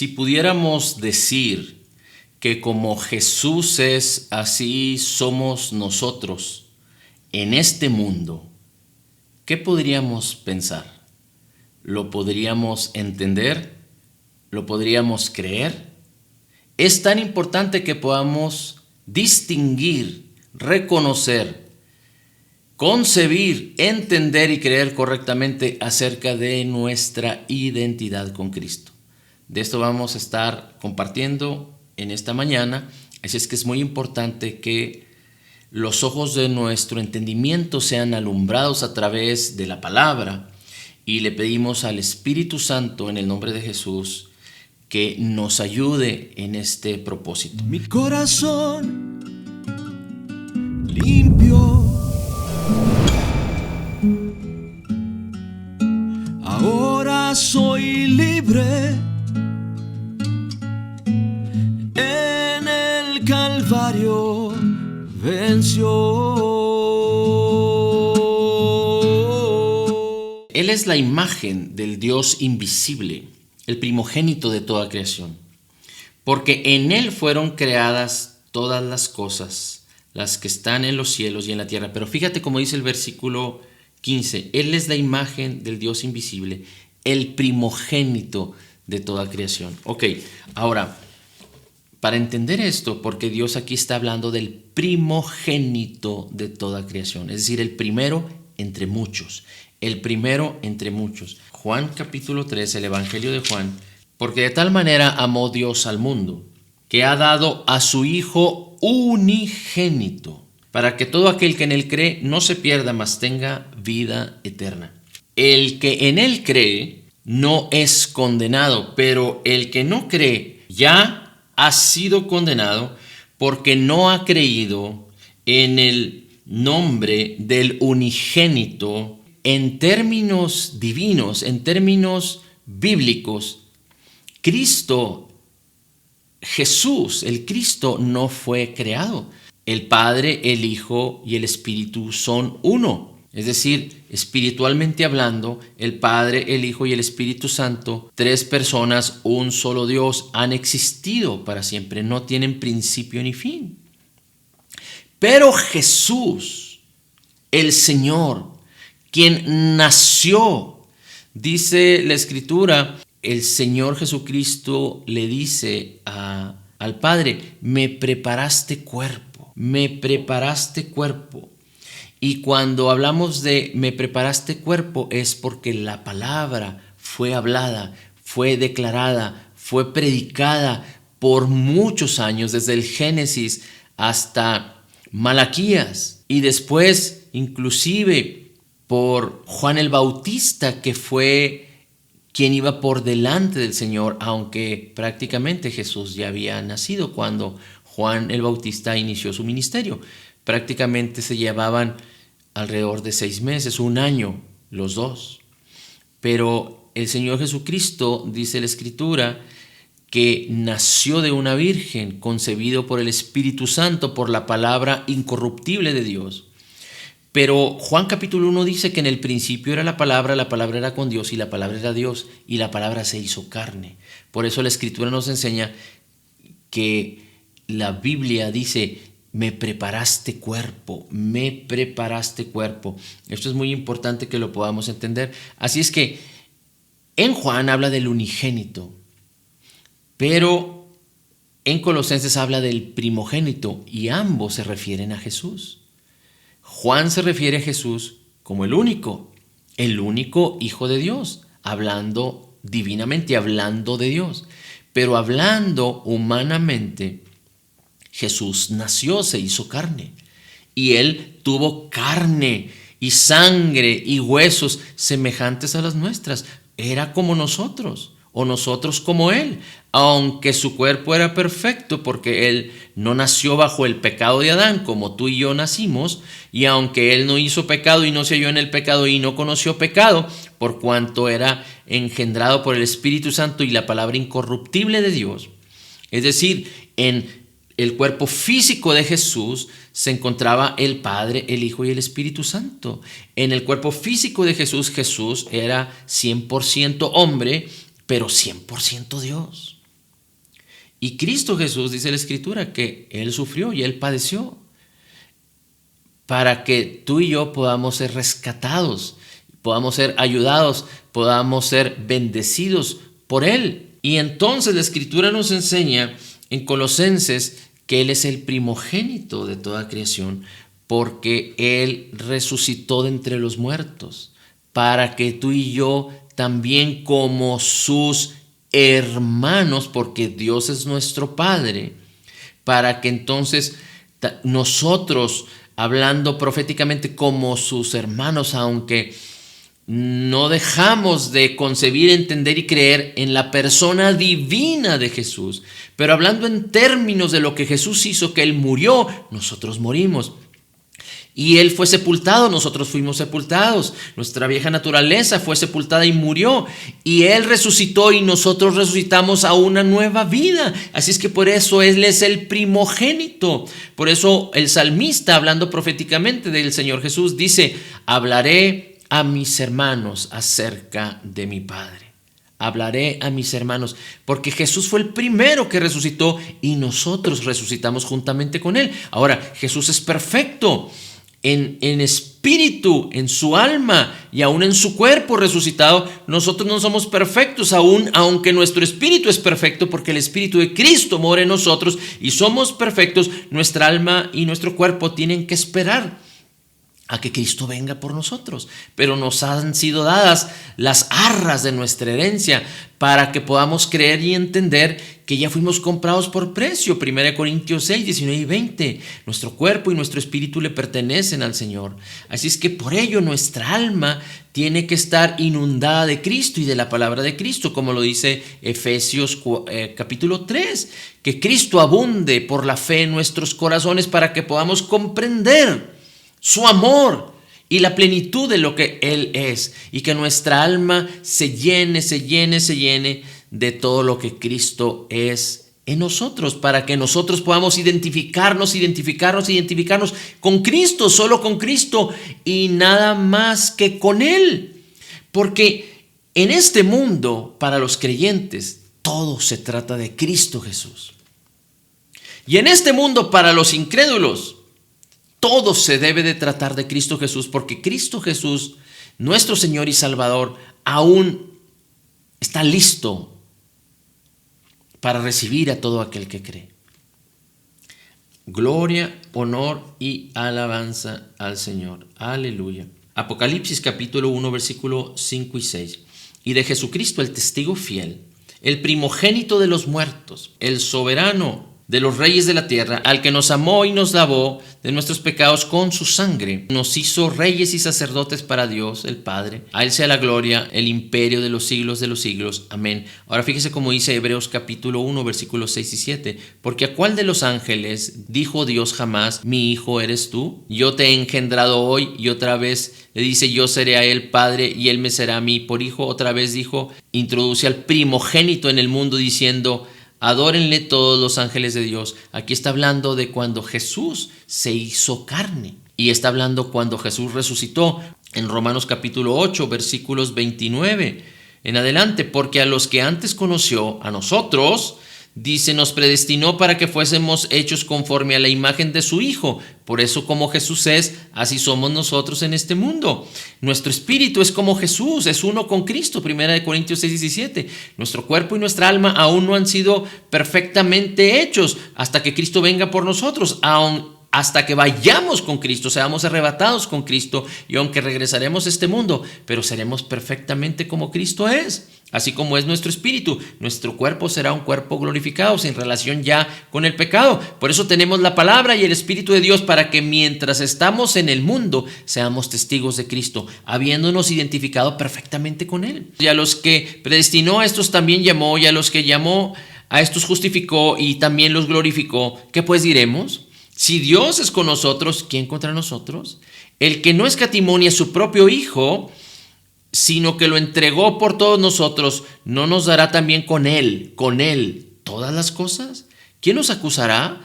Si pudiéramos decir que como Jesús es, así somos nosotros en este mundo, ¿qué podríamos pensar? ¿Lo podríamos entender? ¿Lo podríamos creer? Es tan importante que podamos distinguir, reconocer, concebir, entender y creer correctamente acerca de nuestra identidad con Cristo. De esto vamos a estar compartiendo en esta mañana, así es que es muy importante que los ojos de nuestro entendimiento sean alumbrados a través de la palabra, y le pedimos al Espíritu Santo en el nombre de Jesús que nos ayude en este propósito. Mi corazón limpio, ahora soy libre. En el Calvario venció. Él es la imagen del Dios invisible, el primogénito de toda creación, porque en Él fueron creadas todas las cosas, las que están en los cielos y en la tierra. Pero fíjate cómo dice el versículo 15, Él es la imagen del Dios invisible, el primogénito de toda creación. Ok, ahora, para entender esto, porque Dios aquí está hablando del primogénito de toda creación, es decir, el primero entre muchos. El primero entre muchos. Juan capítulo 3, el Evangelio de Juan. Porque de tal manera amó Dios al mundo, que ha dado a su Hijo unigénito, para que todo aquel que en Él cree no se pierda, mas tenga vida eterna. El que en Él cree no es condenado, pero el que no cree ya ha sido condenado, porque no ha creído en el nombre del unigénito. En términos divinos, en términos bíblicos, Cristo, Jesús, el Cristo no fue creado. El Padre, el Hijo y el Espíritu son uno. Es decir, espiritualmente hablando, el Padre, el Hijo y el Espíritu Santo, tres personas, un solo Dios, han existido para siempre, no tienen principio ni fin. Pero Jesús, el Señor, quien nació, dice la Escritura, el Señor Jesucristo le dice al Padre, me preparaste cuerpo, me preparaste cuerpo. Y cuando hablamos de me preparaste cuerpo es porque la palabra fue hablada, fue declarada, fue predicada por muchos años, desde el Génesis hasta Malaquías, y después inclusive por Juan el Bautista, que fue quien iba por delante del Señor, aunque prácticamente Jesús ya había nacido cuando Juan el Bautista inició su ministerio. Prácticamente se llevaban alrededor de 6 meses, 1 año, los dos. Pero el Señor Jesucristo, dice la Escritura, que nació de una virgen, concebido por el Espíritu Santo, por la palabra incorruptible de Dios. Pero Juan capítulo 1 dice que en el principio era la palabra era con Dios y la palabra era Dios y la palabra se hizo carne. Por eso la Escritura nos enseña que la Biblia dice, me preparaste cuerpo, me preparaste cuerpo. Esto es muy importante que lo podamos entender. Así es que en Juan habla del unigénito, pero en Colosenses habla del primogénito y ambos se refieren a Jesús. Juan se refiere a Jesús como el único Hijo de Dios, hablando divinamente, hablando de Dios. Pero hablando humanamente, Jesús nació, se hizo carne. Y Él tuvo carne y sangre y huesos semejantes a las nuestras. Era como nosotros, o nosotros como Él, aunque su cuerpo era perfecto porque Él no nació bajo el pecado de Adán como tú y yo nacimos, y aunque Él no hizo pecado y no se halló en el pecado y no conoció pecado, por cuanto era engendrado por el Espíritu Santo y la palabra incorruptible de Dios. Es decir, en el cuerpo físico de Jesús se encontraba el Padre, el Hijo y el Espíritu Santo. En el cuerpo físico de Jesús, Jesús era 100% hombre, pero 100% Dios. Y Cristo Jesús, dice la Escritura, que Él sufrió y Él padeció para que tú y yo podamos ser rescatados, podamos ser ayudados, podamos ser bendecidos por Él. Y entonces la Escritura nos enseña en Colosenses que Él es el primogénito de toda creación, porque Él resucitó de entre los muertos, para que tú y yo también, como sus hermanos, porque Dios es nuestro Padre, para que entonces nosotros, hablando proféticamente como sus hermanos, aunque no dejamos de concebir, entender y creer en la persona divina de Jesús, pero hablando en términos de lo que Jesús hizo, que Él murió, nosotros morimos. Y Él fue sepultado, nosotros fuimos sepultados. Nuestra vieja naturaleza fue sepultada y murió. Y Él resucitó y nosotros resucitamos a una nueva vida. Así es que por eso Él es el primogénito. Por eso el salmista, hablando proféticamente del Señor Jesús, dice: hablaré a mis hermanos acerca de mi Padre. Hablaré a mis hermanos, porque Jesús fue el primero que resucitó y nosotros resucitamos juntamente con Él. Ahora, Jesús es perfecto en espíritu, en su alma y aún en su cuerpo resucitado. Nosotros no somos perfectos aún, aunque nuestro espíritu es perfecto, porque el espíritu de Cristo mora en nosotros y somos perfectos. Nuestra alma y nuestro cuerpo tienen que esperar a que Cristo venga por nosotros, pero nos han sido dadas las arras de nuestra herencia para que podamos creer y entender que ya fuimos comprados por precio. 1 Corintios 6, 19 y 20. Nuestro cuerpo y nuestro espíritu le pertenecen al Señor. Así es que por ello nuestra alma tiene que estar inundada de Cristo y de la palabra de Cristo, como lo dice Efesios capítulo 3, que Cristo abunde por la fe en nuestros corazones para que podamos comprender su amor y la plenitud de lo que Él es, y que nuestra alma se llene de todo lo que Cristo es en nosotros, para que nosotros podamos identificarnos con Cristo, solo con Cristo y nada más que con Él. Porque en este mundo, para los creyentes, todo se trata de Cristo Jesús. Y en este mundo, para los incrédulos, todo se debe de tratar de Cristo Jesús, porque Cristo Jesús, nuestro Señor y Salvador, aún está listo para recibir a todo aquel que cree. Gloria, honor y alabanza al Señor. Aleluya. Apocalipsis capítulo 1, versículo 5 y 6. Y de Jesucristo, el testigo fiel, el primogénito de los muertos, el soberano de los reyes de la tierra, al que nos amó y nos lavó de nuestros pecados con su sangre, nos hizo reyes y sacerdotes para Dios el Padre. A Él sea la gloria, el imperio de los siglos. Amén. Ahora fíjese cómo dice Hebreos capítulo 1, versículos 6 y 7. Porque ¿a cuál de los ángeles dijo Dios jamás: mi hijo eres tú? Yo te he engendrado hoy. Y otra vez le dice: yo seré a él padre y él me será a mí por hijo. Otra vez dijo, introduce al primogénito en el mundo diciendo: adórenle todos los ángeles de Dios. Aquí está hablando de cuando Jesús se hizo carne. Y está hablando cuando Jesús resucitó en Romanos capítulo 8, versículos 29 en adelante. Porque a los que antes conoció, a nosotros, dice, nos predestinó para que fuésemos hechos conforme a la imagen de su Hijo. Por eso, como Jesús es, así somos nosotros en este mundo. Nuestro espíritu es como Jesús, es uno con Cristo. 1 Corintios 6, 17. Nuestro cuerpo y nuestra alma aún no han sido perfectamente hechos hasta que Cristo venga por nosotros. Hasta que vayamos con Cristo, seamos arrebatados con Cristo, y aunque regresaremos a este mundo, pero seremos perfectamente como Cristo es. Así como es nuestro espíritu, nuestro cuerpo será un cuerpo glorificado, sin relación ya con el pecado. Por eso tenemos la palabra y el Espíritu de Dios, para que mientras estamos en el mundo seamos testigos de Cristo, habiéndonos identificado perfectamente con Él. Y a los que predestinó, a estos también llamó, y a los que llamó, a estos justificó y también los glorificó. ¿Qué pues diremos? Si Dios es con nosotros, ¿quién contra nosotros? El que no escatimó ni a su propio Hijo, sino que lo entregó por todos nosotros, ¿no nos dará también con él todas las cosas? ¿Quién nos acusará?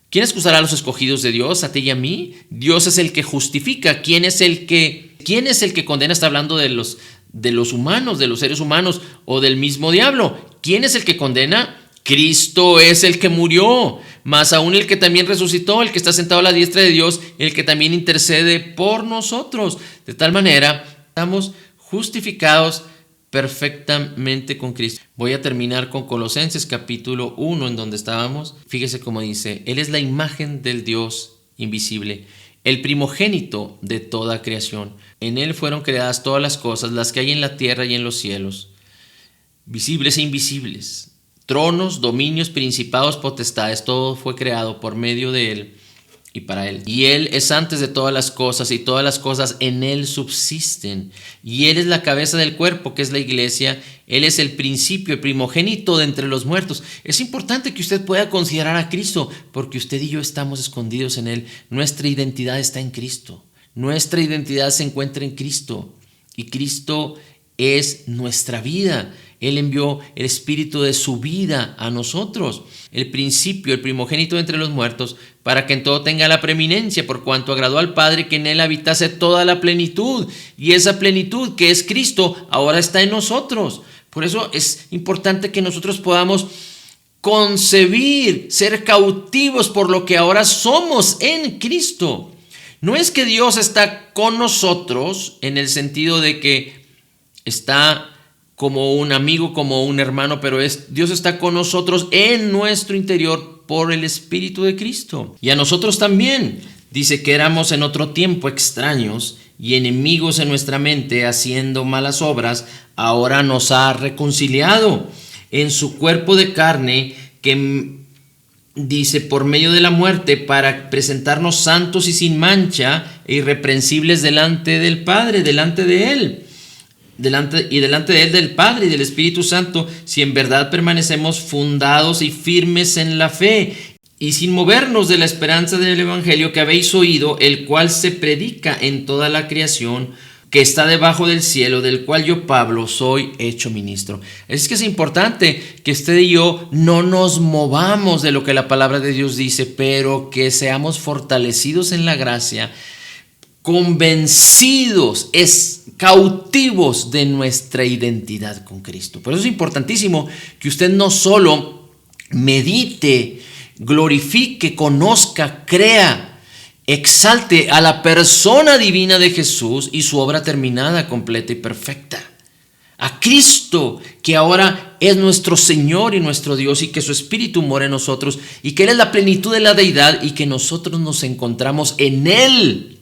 ¿Quién excusará a los escogidos de Dios, a ti y a mí? Dios es el que justifica. ¿Quién es el que condena? Está hablando de los humanos, de los seres humanos, o del mismo diablo. ¿Quién es el que condena? Cristo es el que murió, más aún el que también resucitó, el que está sentado a la diestra de Dios, el que también intercede por nosotros. De tal manera, estamos justificados perfectamente con Cristo. Voy a terminar con Colosenses capítulo 1, en donde estábamos. Fíjese cómo dice: Él es la imagen del Dios invisible, el primogénito de toda creación. En Él fueron creadas todas las cosas, las que hay en la tierra y en los cielos, visibles e invisibles, tronos, dominios, principados, potestades. Todo fue creado por medio de Él y para Él. Y Él es antes de todas las cosas, y todas las cosas en Él subsisten. Y Él es la cabeza del cuerpo, que es la iglesia. Él es el principio, el primogénito de entre los muertos. Es importante que usted pueda considerar a Cristo, porque usted y yo estamos escondidos en Él. Nuestra identidad está en Cristo. Nuestra identidad se encuentra en Cristo. Y Cristo es nuestra vida. Él envió el espíritu de su vida a nosotros, el principio, el primogénito entre los muertos, para que en todo tenga la preeminencia, por cuanto agradó al Padre que en Él habitase toda la plenitud. Y esa plenitud que es Cristo ahora está en nosotros. Por eso es importante que nosotros podamos concebir, ser cautivos por lo que ahora somos en Cristo. No es que Dios está con nosotros en el sentido de que está como un amigo, como un hermano, pero Dios está con nosotros en nuestro interior por el Espíritu de Cristo. Y a nosotros también. Dice que éramos en otro tiempo extraños y enemigos en nuestra mente, haciendo malas obras. Ahora nos ha reconciliado en su cuerpo de carne, que dice, por medio de la muerte, para presentarnos santos y sin mancha e irreprensibles delante del Padre, delante de Él. Delante de Él, del Padre y del Espíritu Santo, si en verdad permanecemos fundados y firmes en la fe, y sin movernos de la esperanza del Evangelio que habéis oído, el cual se predica en toda la creación, que está debajo del cielo, del cual yo, Pablo, soy hecho ministro. Es que es importante que usted y yo no nos movamos de lo que la palabra de Dios dice, pero que seamos fortalecidos en la gracia, convencidos, cautivos de nuestra identidad con Cristo. Por eso es importantísimo que usted no solo medite, glorifique, conozca, crea, exalte a la persona divina de Jesús y su obra terminada, completa y perfecta. A Cristo, que ahora es nuestro Señor y nuestro Dios, y que su Espíritu mora en nosotros, y que Él es la plenitud de la deidad, y que nosotros nos encontramos en Él.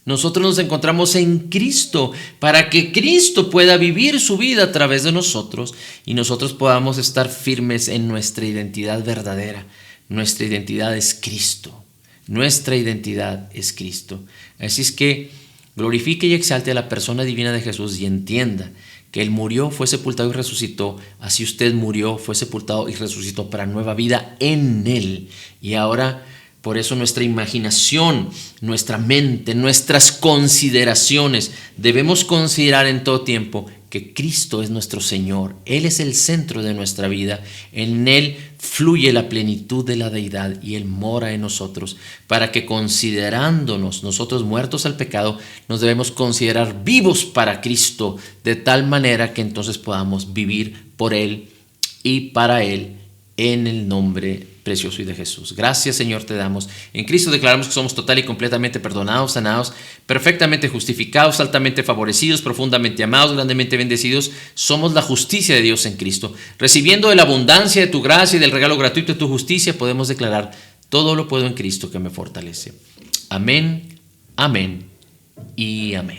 Nosotros nos encontramos en Cristo, para que Cristo pueda vivir su vida a través de nosotros y nosotros podamos estar firmes en nuestra identidad verdadera. Nuestra identidad es Cristo. Nuestra identidad es Cristo. Así es que glorifique y exalte a la persona divina de Jesús y entienda que Él murió, fue sepultado y resucitó. Así usted murió, fue sepultado y resucitó para nueva vida en Él. Y ahora, por eso nuestra imaginación, nuestra mente, nuestras consideraciones, debemos considerar en todo tiempo que Cristo es nuestro Señor. Él es el centro de nuestra vida. En Él fluye la plenitud de la deidad y Él mora en nosotros, para que, considerándonos nosotros muertos al pecado, nos debemos considerar vivos para Cristo, de tal manera que entonces podamos vivir por Él y para Él, en el nombre precioso y de Jesús. Gracias, Señor, te damos. En Cristo declaramos que somos total y completamente perdonados, sanados, perfectamente justificados, altamente favorecidos, profundamente amados, grandemente bendecidos. Somos la justicia de Dios en Cristo. Recibiendo de la abundancia de tu gracia y del regalo gratuito de tu justicia, podemos declarar: todo lo puedo en Cristo que me fortalece. Amén, amén y amén.